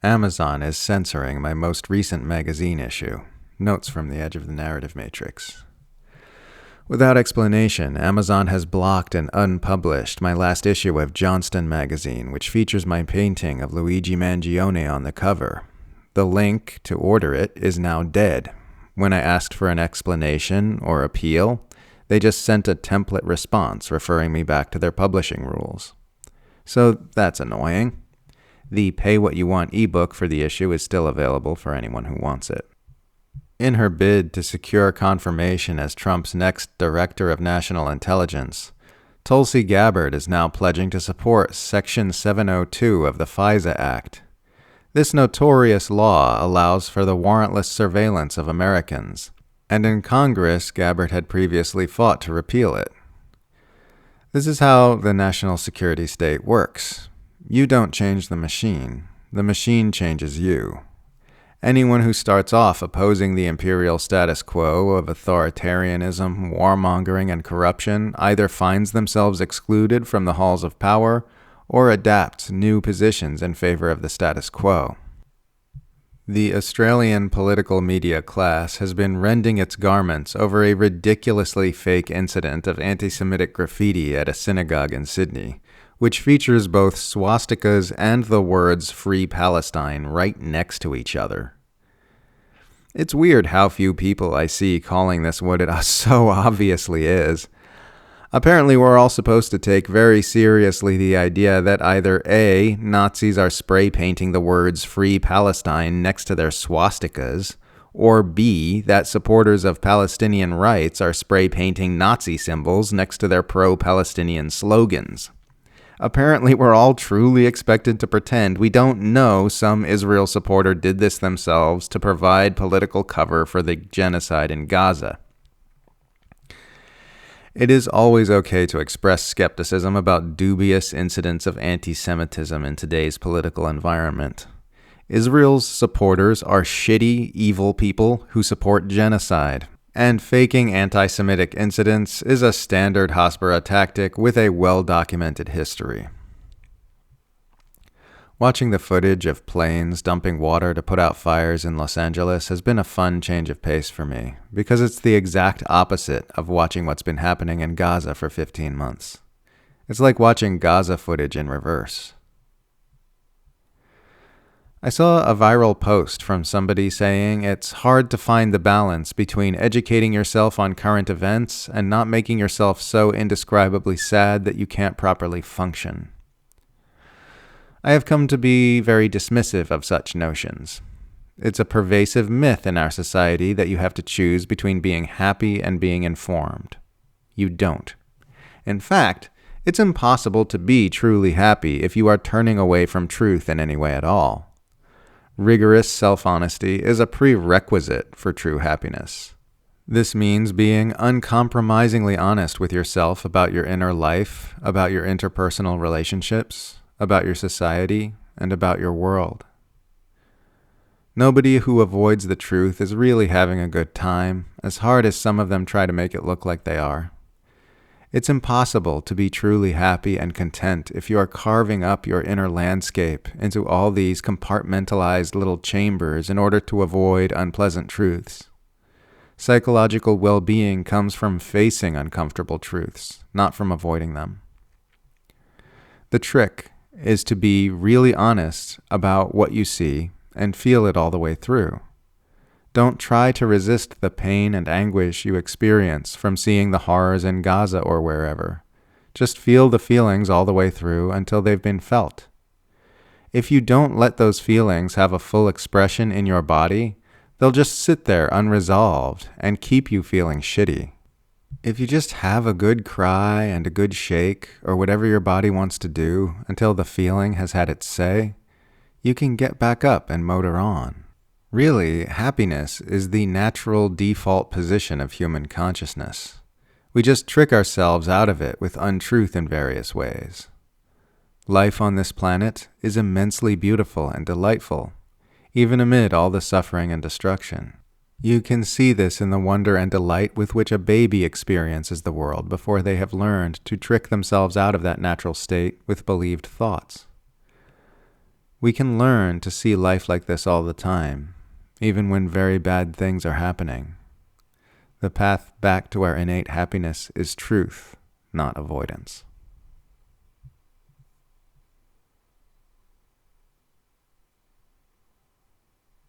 Amazon is censoring my most recent magazine issue. Notes from the edge of the narrative matrix. Without explanation, Amazon has blocked and unpublished my last issue of Johnston Magazine, which features my painting of Luigi Mangione on the cover. The link to order it is now dead. When I asked for an explanation or appeal, they just sent a template response referring me back to their publishing rules. So that's annoying. The Pay What You Want ebook for the issue is still available for anyone who wants it. In her bid to secure confirmation as Trump's next Director of National Intelligence, Tulsi Gabbard is now pledging to support Section 702 of the FISA Act. This notorious law allows for the warrantless surveillance of Americans, and in Congress, Gabbard had previously fought to repeal it. This is how the national security state works. You don't change the machine changes you. Anyone who starts off opposing the imperial status quo of authoritarianism, warmongering, and corruption either finds themselves excluded from the halls of power or adapts new positions in favor of the status quo. The Australian political media class has been rending its garments over a ridiculously fake incident of anti-Semitic graffiti at a synagogue in Sydney, which features both swastikas and the words Free Palestine right next to each other. It's weird how few people I see calling this what it so obviously is. Apparently, we're all supposed to take very seriously the idea that either A, Nazis are spray painting the words Free Palestine next to their swastikas, or B, that supporters of Palestinian rights are spray painting Nazi symbols next to their pro-Palestinian slogans. Apparently, we're all truly expected to pretend we don't know some Israel supporter did this themselves to provide political cover for the genocide in Gaza. It is always okay to express skepticism about dubious incidents of anti-Semitism in today's political environment. Israel's supporters are shitty, evil people who support genocide, and faking anti-Semitic incidents is a standard Hasbara tactic with a well-documented history. Watching the footage of planes dumping water to put out fires in Los Angeles has been a fun change of pace for me, because it's the exact opposite of watching what's been happening in Gaza for 15 months. It's like watching Gaza footage in reverse. I saw a viral post from somebody saying it's hard to find the balance between educating yourself on current events and not making yourself so indescribably sad that you can't properly function. I have come to be very dismissive of such notions. It's a pervasive myth in our society that you have to choose between being happy and being informed. You don't. In fact, it's impossible to be truly happy if you are turning away from truth in any way at all. Rigorous self-honesty is a prerequisite for true happiness. This means being uncompromisingly honest with yourself about your inner life, about your interpersonal relationships, about your society, and about your world. Nobody who avoids the truth is really having a good time, as hard as some of them try to make it look like they are. It's impossible to be truly happy and content if you are carving up your inner landscape into all these compartmentalized little chambers in order to avoid unpleasant truths. Psychological well-being comes from facing uncomfortable truths, not from avoiding them. The trick is to be really honest about what you see and feel it all the way through. Don't try to resist the pain and anguish you experience from seeing the horrors in Gaza or wherever. Just feel the feelings all the way through until they've been felt. If you don't let those feelings have a full expression in your body, they'll just sit there unresolved and keep you feeling shitty. If you just have a good cry and a good shake, or whatever your body wants to do until the feeling has had its say, you can get back up and motor on. Really, happiness is the natural default position of human consciousness. We just trick ourselves out of it with untruth in various ways. Life on this planet is immensely beautiful and delightful, even amid all the suffering and destruction. You can see this in the wonder and delight with which a baby experiences the world before they have learned to trick themselves out of that natural state with believed thoughts. We can learn to see life like this all the time, even when very bad things are happening. The path back to our innate happiness is truth, not avoidance.